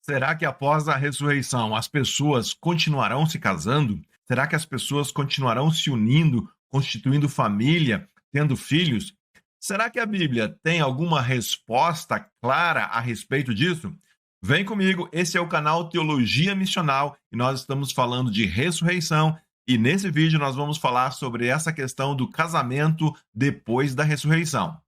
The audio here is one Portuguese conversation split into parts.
Será que após a ressurreição as pessoas continuarão se casando? Será que as pessoas continuarão se unindo, constituindo família, tendo filhos? Será que a Bíblia tem alguma resposta clara a respeito disso? Vem comigo, esse é o canal Teologia Missional e nós estamos falando de ressurreição. E nesse vídeo nós vamos falar sobre essa questão do casamento depois da ressurreição.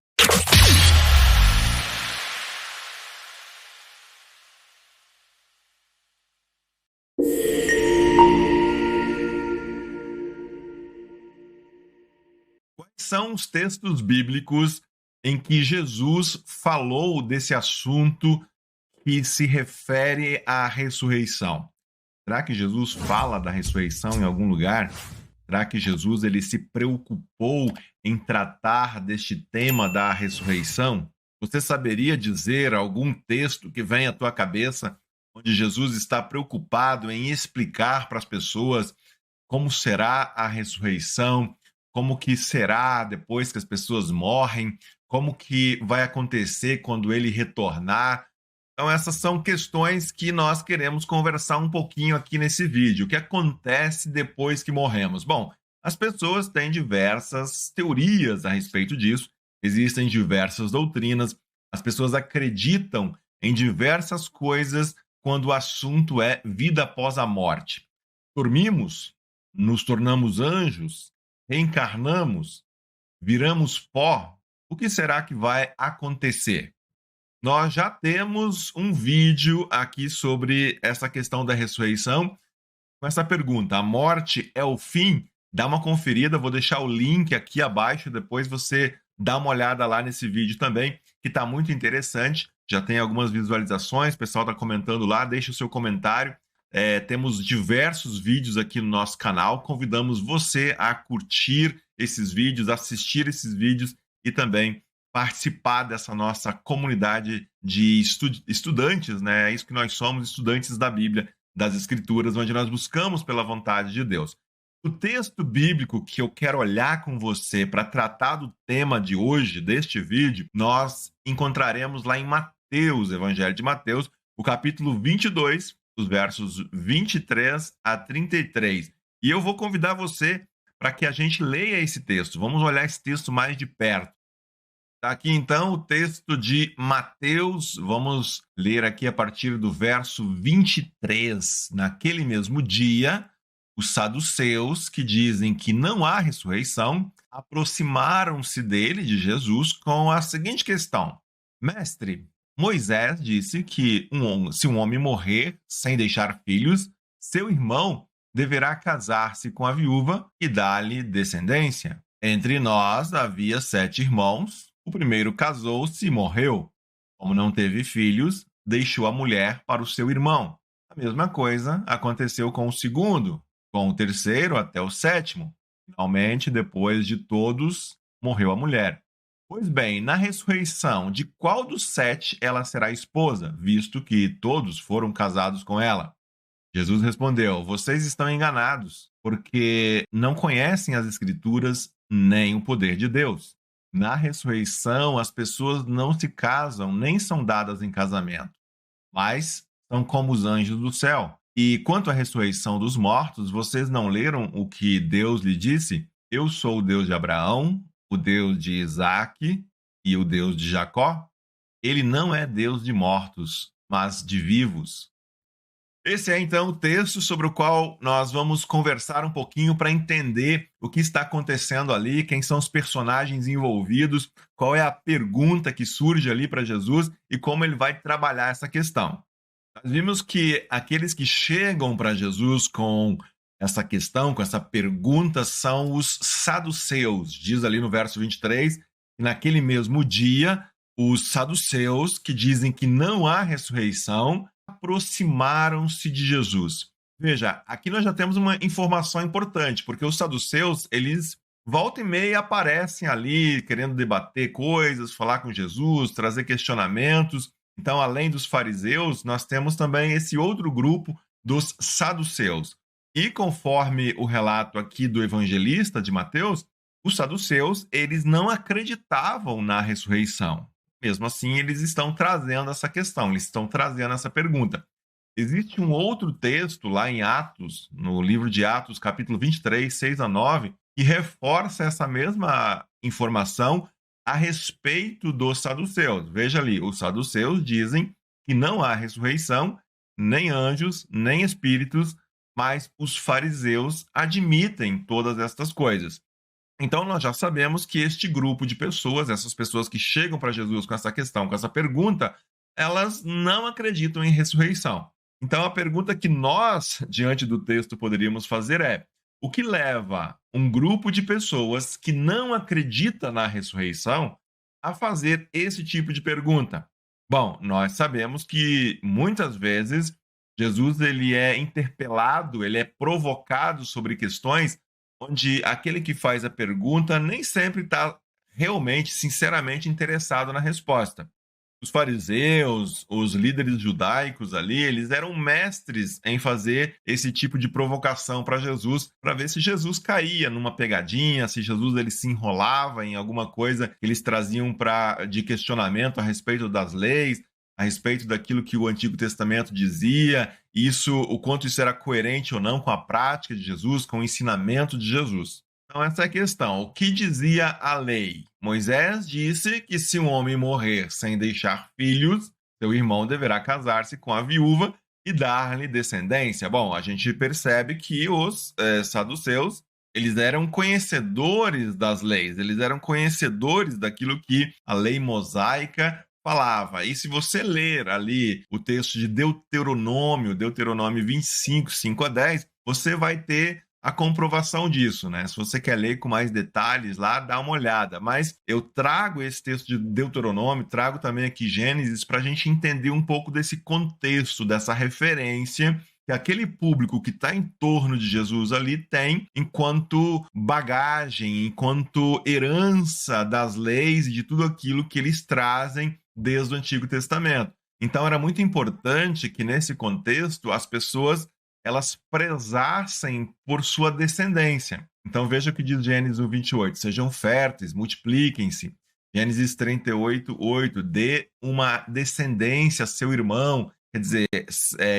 Quais são os textos bíblicos em que Jesus falou desse assunto que se refere à ressurreição? Será que Jesus fala da ressurreição em algum lugar? Será que Jesus ele se preocupou em tratar deste tema da ressurreição? Você saberia dizer algum texto que vem à tua cabeça onde Jesus está preocupado em explicar para as pessoas como será a ressurreição, como que será depois que as pessoas morrem, como que vai acontecer quando ele retornar? Então, essas são questões que nós queremos conversar um pouquinho aqui nesse vídeo. O que acontece depois que morremos? Bom, as pessoas têm diversas teorias a respeito disso, existem diversas doutrinas, as pessoas acreditam em diversas coisas quando o assunto é vida após a morte. Dormimos, nos tornamos anjos, reencarnamos, viramos pó. O que será que vai acontecer? Nós já temos um vídeo aqui sobre essa questão da ressurreição, com essa pergunta: a morte é o fim? Dá uma conferida, vou deixar o link aqui abaixo, depois você dá uma olhada lá nesse vídeo também, que está muito interessante, já tem algumas visualizações, o pessoal está comentando lá, deixa o seu comentário. Temos diversos vídeos aqui no nosso canal, convidamos você a curtir esses vídeos, assistir esses vídeos e também participar dessa nossa comunidade de estudantes, né? É isso que nós somos, estudantes da Bíblia, das Escrituras, onde nós buscamos pela vontade de Deus. O texto bíblico que eu quero olhar com você para tratar do tema de hoje, deste vídeo, nós encontraremos lá em Mateus, Evangelho de Mateus, o capítulo 22, os versos 23 a 33. E eu vou convidar você para que a gente leia esse texto. Vamos olhar esse texto mais de perto. Está aqui então o texto de Mateus, vamos ler aqui a partir do verso 23. Naquele mesmo dia, os saduceus, que dizem que não há ressurreição, aproximaram-se dele, de Jesus, com a seguinte questão: Mestre, Moisés disse que se um homem morrer sem deixar filhos, seu irmão deverá casar-se com a viúva e dar-lhe descendência. Entre nós havia 7 irmãos. O primeiro casou-se e morreu. Como não teve filhos, deixou a mulher para o seu irmão. A mesma coisa aconteceu com o segundo, com o terceiro até o sétimo. Finalmente, depois de todos, morreu a mulher. Pois bem, na ressurreição, de qual dos 7 ela será esposa, visto que todos foram casados com ela? Jesus respondeu: Vocês estão enganados, porque não conhecem as Escrituras nem o poder de Deus. Na ressurreição, as pessoas não se casam nem são dadas em casamento, mas são como os anjos do céu. E quanto à ressurreição dos mortos, vocês não leram o que Deus lhe disse? Eu sou o Deus de Abraão, o Deus de Isaque e o Deus de Jacó. Ele não é Deus de mortos, mas de vivos. Esse é então o texto sobre o qual nós vamos conversar um pouquinho para entender o que está acontecendo ali, quem são os personagens envolvidos, qual é a pergunta que surge ali para Jesus e como ele vai trabalhar essa questão. Nós vimos que aqueles que chegam para Jesus com essa questão, com essa pergunta, são os saduceus. Diz ali no verso 23, que naquele mesmo dia, os saduceus, que dizem que não há ressurreição, aproximaram-se de Jesus. Veja, aqui nós já temos uma informação importante, porque os saduceus, eles volta e meia aparecem ali querendo debater coisas, falar com Jesus, trazer questionamentos. Então, além dos fariseus, nós temos também esse outro grupo dos saduceus. E conforme o relato aqui do evangelista de Mateus, os saduceus, eles não acreditavam na ressurreição. Mesmo assim, eles estão trazendo essa questão, eles estão trazendo essa pergunta. Existe um outro texto lá em Atos, no livro de Atos, capítulo 23, 6 a 9, que reforça essa mesma informação a respeito dos saduceus. Veja ali, os saduceus dizem que não há ressurreição, nem anjos, nem espíritos, mas os fariseus admitem todas estas coisas. Então, nós já sabemos que este grupo de pessoas, essas pessoas que chegam para Jesus com essa questão, com essa pergunta, elas não acreditam em ressurreição. Então, a pergunta que nós, diante do texto, poderíamos fazer é: o que leva um grupo de pessoas que não acredita na ressurreição a fazer esse tipo de pergunta? Bom, nós sabemos que muitas vezes Jesus ele é interpelado, ele é provocado sobre questões onde aquele que faz a pergunta nem sempre está realmente, sinceramente interessado na resposta. Os fariseus, os líderes judaicos ali, eles eram mestres em fazer esse tipo de provocação para Jesus, para ver se Jesus caía numa pegadinha, se Jesus ele se enrolava em alguma coisa que eles traziam de questionamento a respeito das leis, a respeito daquilo que o Antigo Testamento dizia, o quanto isso era coerente ou não com a prática de Jesus, com o ensinamento de Jesus. Então, essa é a questão. O que dizia a lei? Moisés disse que se um homem morrer sem deixar filhos, seu irmão deverá casar-se com a viúva e dar-lhe descendência. Bom, a gente percebe que os saduceus, eles eram conhecedores das leis, eles eram conhecedores daquilo que a lei mosaica falava. E se você ler ali o texto de Deuteronômio 25, 5 a 10, você vai ter a comprovação disso, né? Se você quer ler com mais detalhes lá, dá uma olhada. Mas eu trago esse texto de Deuteronômio, trago também aqui Gênesis, para a gente entender um pouco desse contexto, dessa referência que aquele público que está em torno de Jesus ali tem enquanto bagagem, enquanto herança das leis e de tudo aquilo que eles trazem desde o Antigo Testamento. Então era muito importante que nesse contexto as pessoas elas prezassem por sua descendência. Então veja o que diz Gênesis 28, sejam férteis, multipliquem-se. Gênesis 38, 8, dê uma descendência a seu irmão. Quer dizer,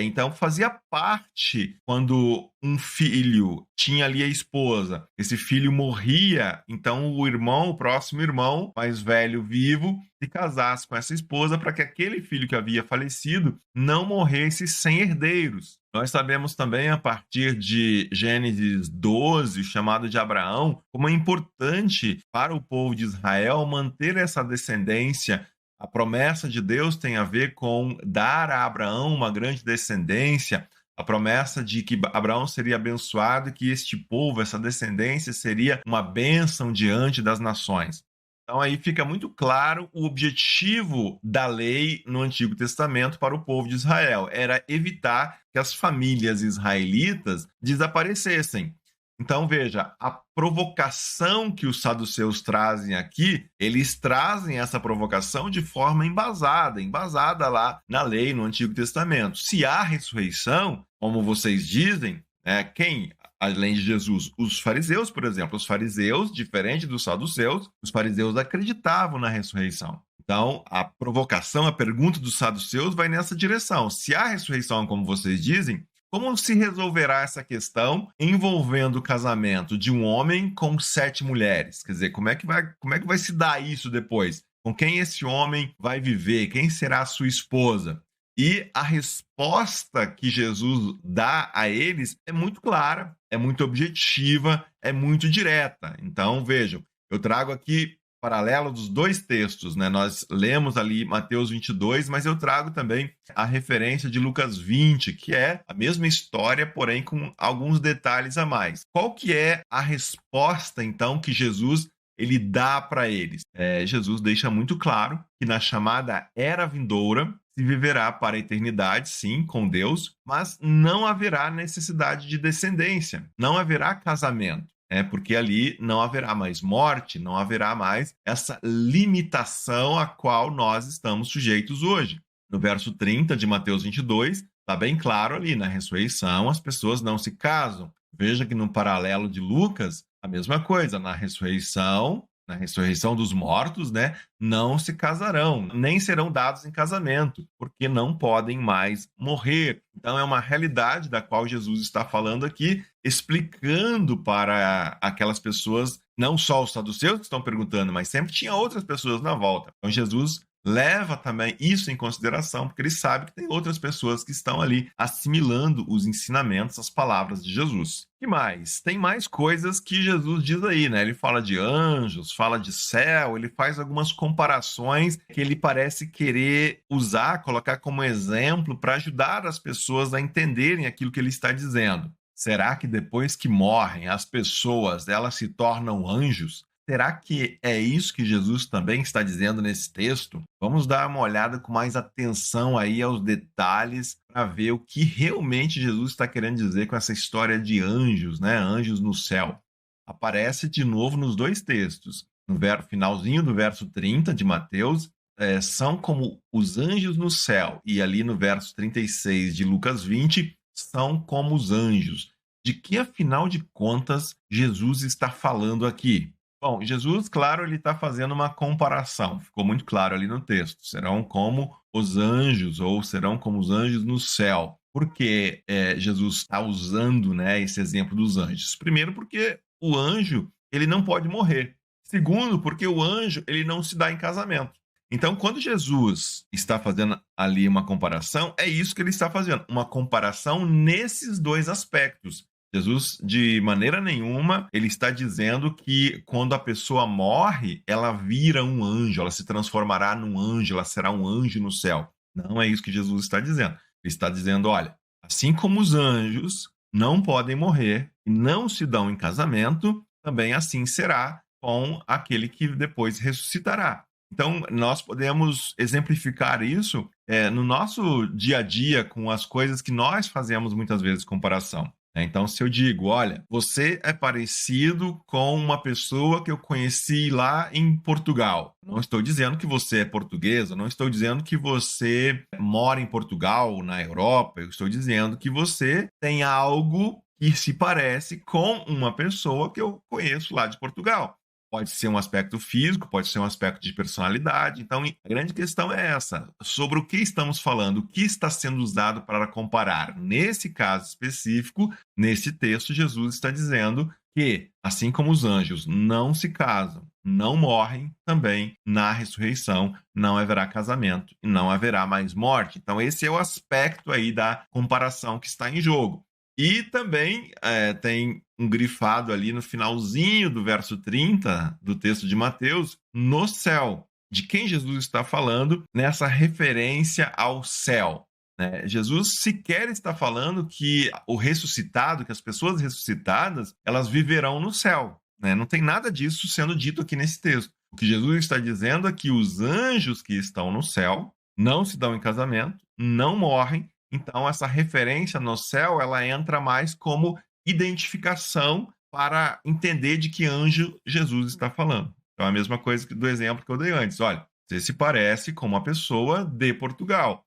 então fazia parte quando um filho tinha ali a esposa, esse filho morria, então o próximo irmão mais velho vivo, se casasse com essa esposa para que aquele filho que havia falecido não morresse sem herdeiros. Nós sabemos também, a partir de Gênesis 12, chamado de Abraão, como é importante para o povo de Israel manter essa descendência. A promessa de Deus tem a ver com dar a Abraão uma grande descendência, a promessa de que Abraão seria abençoado e que este povo, essa descendência, seria uma bênção diante das nações. Então aí fica muito claro o objetivo da lei no Antigo Testamento para o povo de Israel. Era evitar que as famílias israelitas desaparecessem. Então, veja, a provocação que os saduceus trazem aqui, eles trazem essa provocação de forma embasada lá na lei, no Antigo Testamento. Se há ressurreição, como vocês dizem, quem, além de Jesus? Os fariseus, por exemplo. Os fariseus, diferente dos saduceus, os fariseus acreditavam na ressurreição. Então, a provocação, a pergunta dos saduceus vai nessa direção. Se há ressurreição, como vocês dizem, como se resolverá essa questão envolvendo o casamento de um homem com 7 mulheres? Quer dizer, como é que vai se dar isso depois? Com quem esse homem vai viver? Quem será a sua esposa? E a resposta que Jesus dá a eles é muito clara, é muito objetiva, é muito direta. Então, vejam, eu trago aqui paralelo dos dois textos, né? Nós lemos ali Mateus 22, mas eu trago também a referência de Lucas 20, que é a mesma história, porém com alguns detalhes a mais. Qual que é a resposta, então, que Jesus ele dá para eles? Jesus deixa muito claro que na chamada era vindoura se viverá para a eternidade, sim, com Deus, mas não haverá necessidade de descendência, não haverá casamento. Porque ali não haverá mais morte, não haverá mais essa limitação a qual nós estamos sujeitos hoje. No verso 30 de Mateus 22, está bem claro ali, na ressurreição as pessoas não se casam. Veja que no paralelo de Lucas, a mesma coisa, na ressurreição na ressurreição dos mortos, né, não se casarão, nem serão dados em casamento, porque não podem mais morrer. Então é uma realidade da qual Jesus está falando aqui, explicando para aquelas pessoas, não só os saduceus que estão perguntando, mas sempre tinha outras pessoas na volta. Então Jesus leva também isso em consideração, porque ele sabe que tem outras pessoas que estão ali assimilando os ensinamentos, as palavras de Jesus. Que mais? Tem mais coisas que Jesus diz aí, né? Ele fala de anjos, fala de céu, ele faz algumas comparações que ele parece querer usar, colocar como exemplo para ajudar as pessoas a entenderem aquilo que ele está dizendo. Será que depois que morrem as pessoas, elas se tornam anjos? Será que é isso que Jesus também está dizendo nesse texto? Vamos dar uma olhada com mais atenção aí aos detalhes para ver o que realmente Jesus está querendo dizer com essa história de anjos, né? Anjos no céu. Aparece de novo nos dois textos. No finalzinho do verso 30 de Mateus, são como os anjos no céu. E ali no verso 36 de Lucas 20, são como os anjos. De que, afinal de contas, Jesus está falando aqui? Bom, Jesus, claro, ele está fazendo uma comparação, ficou muito claro ali no texto. Serão como os anjos, ou serão como os anjos no céu. Por que Jesus está usando, né, esse exemplo dos anjos? Primeiro, porque o anjo ele não pode morrer. Segundo, porque o anjo ele não se dá em casamento. Então, quando Jesus está fazendo ali uma comparação, é isso que ele está fazendo, uma comparação nesses dois aspectos. Jesus, de maneira nenhuma, ele está dizendo que quando a pessoa morre, ela vira um anjo, ela se transformará num anjo, ela será um anjo no céu. Não é isso que Jesus está dizendo. Ele está dizendo, olha, assim como os anjos não podem morrer e não se dão em casamento, também assim será com aquele que depois ressuscitará. Então, nós podemos exemplificar isso no nosso dia a dia, com as coisas que nós fazemos muitas vezes comparação. Então, se eu digo, olha, você é parecido com uma pessoa que eu conheci lá em Portugal. Não estou dizendo que você é portuguesa, não estou dizendo que você mora em Portugal, na Europa, eu estou dizendo que você tem algo que se parece com uma pessoa que eu conheço lá de Portugal. Pode ser um aspecto físico, pode ser um aspecto de personalidade. Então, a grande questão é essa: sobre o que estamos falando, o que está sendo usado para comparar. Nesse caso específico, nesse texto, Jesus está dizendo que, assim como os anjos não se casam, não morrem, também na ressurreição não haverá casamento e não haverá mais morte. Então, esse é o aspecto aí da comparação que está em jogo. E também tem um grifado ali no finalzinho do verso 30 do texto de Mateus, no céu. De quem Jesus está falando nessa referência ao céu, né? Jesus sequer está falando que o ressuscitado, que as pessoas ressuscitadas, elas viverão no céu, né? Não tem nada disso sendo dito aqui nesse texto. O que Jesus está dizendo é que os anjos que estão no céu não se dão em casamento, não morrem. Então, essa referência no céu, ela entra mais como identificação para entender de que anjo Jesus está falando. Então, é a mesma coisa do exemplo que eu dei antes. Olha, você se parece com uma pessoa de Portugal.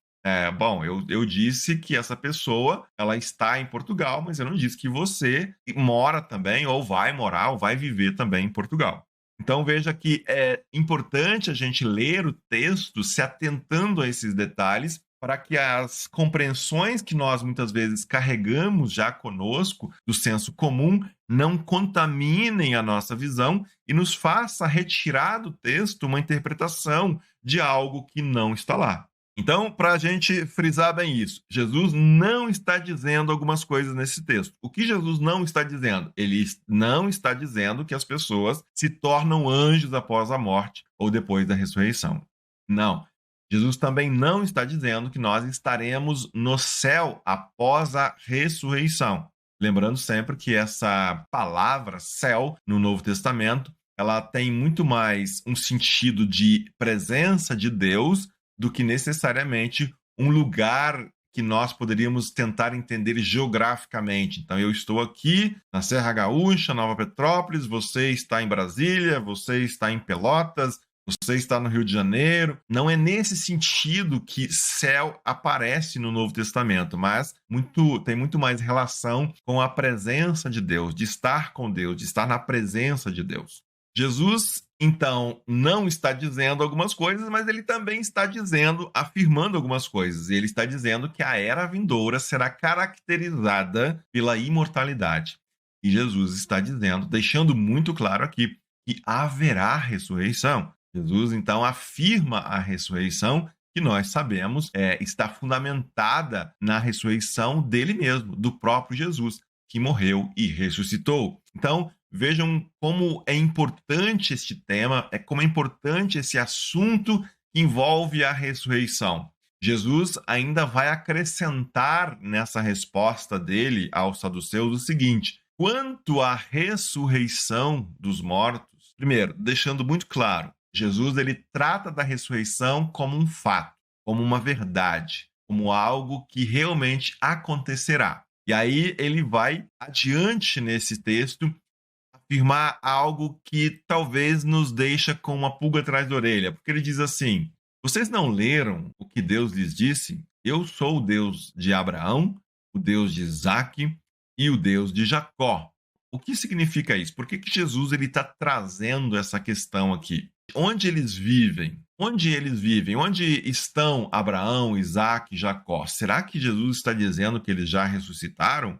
Bom, eu disse que essa pessoa ela está em Portugal, mas eu não disse que você mora também, ou vai morar, ou vai viver também em Portugal. Então, veja que é importante a gente ler o texto se atentando a esses detalhes, para que as compreensões que nós muitas vezes carregamos já conosco, do senso comum, não contaminem a nossa visão e nos faça retirar do texto uma interpretação de algo que não está lá. Então, para a gente frisar bem isso, Jesus não está dizendo algumas coisas nesse texto. O que Jesus não está dizendo? Ele não está dizendo que as pessoas se tornam anjos após a morte ou depois da ressurreição. Não. Jesus também não está dizendo que nós estaremos no céu após a ressurreição. Lembrando sempre que essa palavra céu no Novo Testamento, ela tem muito mais um sentido de presença de Deus do que necessariamente um lugar que nós poderíamos tentar entender geograficamente. Então, eu estou aqui na Serra Gaúcha, Nova Petrópolis, você está em Brasília, você está em Pelotas, você está no Rio de Janeiro. Não é nesse sentido que céu aparece no Novo Testamento, mas tem muito mais relação com a presença de Deus, de estar com Deus, de estar na presença de Deus. Jesus Então, não está dizendo algumas coisas, mas ele também está dizendo, afirmando algumas coisas. Ele está dizendo que a era vindoura será caracterizada pela imortalidade. E Jesus está dizendo, deixando muito claro aqui, que haverá ressurreição. Jesus, então, afirma a ressurreição, que nós sabemos está fundamentada na ressurreição dele mesmo, do próprio Jesus, que morreu e ressuscitou. Então, vejam como é importante este tema, como é importante esse assunto que envolve a ressurreição. Jesus ainda vai acrescentar nessa resposta dele aos saduceus o seguinte: quanto à ressurreição dos mortos, primeiro, deixando muito claro, Jesus ele trata da ressurreição como um fato, como uma verdade, como algo que realmente acontecerá. E aí ele vai adiante nesse texto afirmar algo que talvez nos deixa com uma pulga atrás da orelha, porque ele diz assim: vocês não leram o que Deus lhes disse? Eu sou o Deus de Abraão, o Deus de Isaque e o Deus de Jacó. O que significa isso? Por que que Jesus ele está trazendo essa questão aqui? Onde eles vivem? Onde eles vivem? Onde estão Abraão, Isaque e Jacó? Será que Jesus está dizendo que eles já ressuscitaram?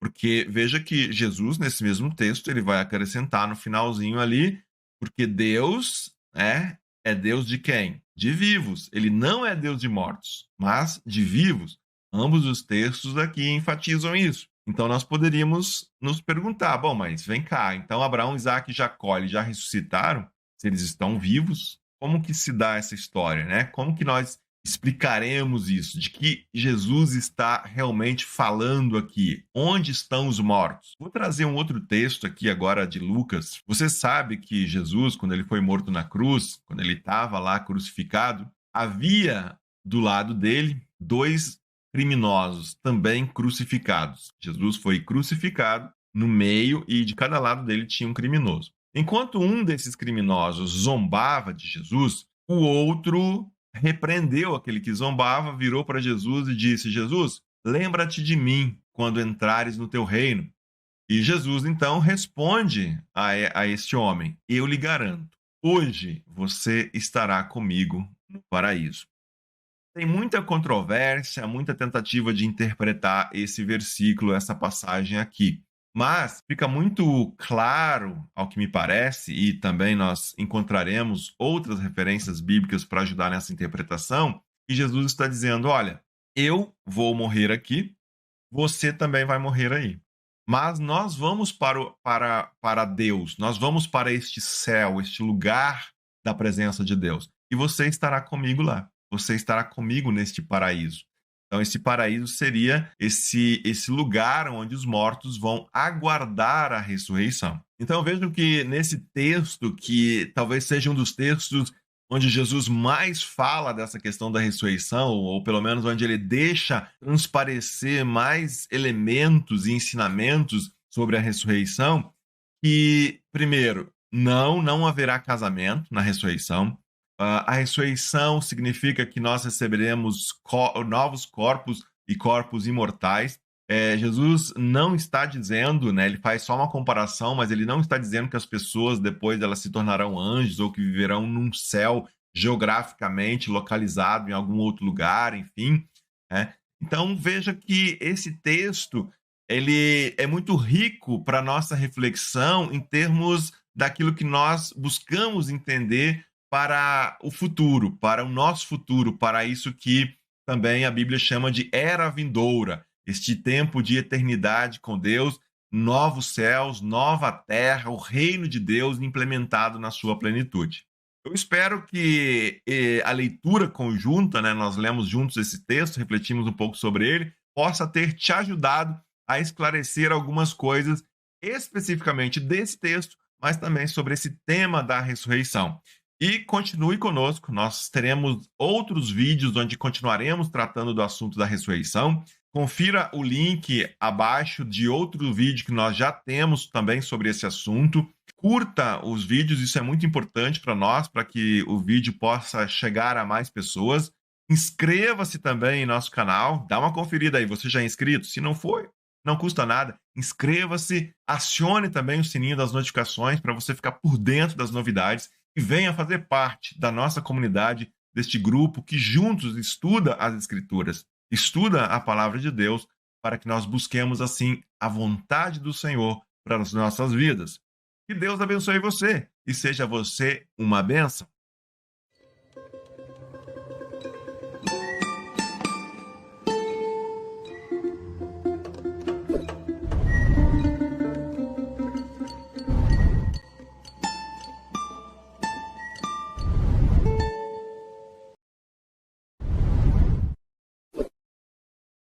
Porque veja que Jesus, nesse mesmo texto, ele vai acrescentar no finalzinho ali, porque Deus é Deus de quem? De vivos. Ele não é Deus de mortos, mas de vivos. Ambos os textos aqui enfatizam isso. Então nós poderíamos nos perguntar, bom, mas vem cá, então Abraão, Isaac e Jacó, eles já ressuscitaram? Se eles estão vivos, como que se dá essa história, né? Como que nós explicaremos isso, de que Jesus está realmente falando aqui. Onde estão os mortos? Vou trazer um outro texto aqui agora de Lucas. Você sabe que Jesus, quando ele foi morto na cruz, quando ele estava lá crucificado, havia do lado dele dois criminosos também crucificados. Jesus foi crucificado no meio e de cada lado dele tinha um criminoso. Enquanto um desses criminosos zombava de Jesus, o outro repreendeu aquele que zombava, virou para Jesus e disse: Jesus, lembra-te de mim quando entrares no teu reino. E Jesus então responde a este homem: eu lhe garanto, hoje você estará comigo no paraíso. Tem muita controvérsia, muita tentativa de interpretar esse versículo, essa passagem aqui. Mas fica muito claro, ao que me parece, e também nós encontraremos outras referências bíblicas para ajudar nessa interpretação, que Jesus está dizendo: olha, eu vou morrer aqui, você também vai morrer aí. Mas nós vamos para Deus, nós vamos para este céu, este lugar da presença de Deus. E você estará comigo lá, você estará comigo neste paraíso. Então, esse paraíso seria esse lugar onde os mortos vão aguardar a ressurreição. Então, vejam que nesse texto, que talvez seja um dos textos onde Jesus mais fala dessa questão da ressurreição, ou pelo menos onde ele deixa transparecer mais elementos e ensinamentos sobre a ressurreição, que, primeiro, não haverá casamento na ressurreição. A ressurreição significa que nós receberemos novos corpos e corpos imortais. Jesus não está dizendo, né, ele faz só uma comparação, mas ele não está dizendo que as pessoas depois elas se tornarão anjos ou que viverão num céu geograficamente localizado em algum outro lugar, enfim. Então veja que esse texto ele é muito rico para nossa reflexão em termos daquilo que nós buscamos entender para o futuro, para o nosso futuro, para isso que também a Bíblia chama de era vindoura, este tempo de eternidade com Deus, novos céus, nova terra, o reino de Deus implementado na sua plenitude. Eu espero que a leitura conjunta, né, nós lemos juntos esse texto, refletimos um pouco sobre ele, possa ter te ajudado a esclarecer algumas coisas, especificamente desse texto, mas também sobre esse tema da ressurreição. E continue conosco, nós teremos outros vídeos onde continuaremos tratando do assunto da ressurreição. Confira o link abaixo de outro vídeo que nós já temos também sobre esse assunto. Curta os vídeos, isso é muito importante para nós, para que o vídeo possa chegar a mais pessoas. Inscreva-se também em nosso canal, dá uma conferida aí, você já é inscrito? Se não for, Não custa nada. Inscreva-se, acione também o sininho das notificações para você ficar por dentro das novidades e venha fazer parte da nossa comunidade, deste grupo que juntos estuda as Escrituras, estuda a palavra de Deus, para que nós busquemos assim a vontade do Senhor para as nossas vidas. Que Deus abençoe você e seja você uma bênção.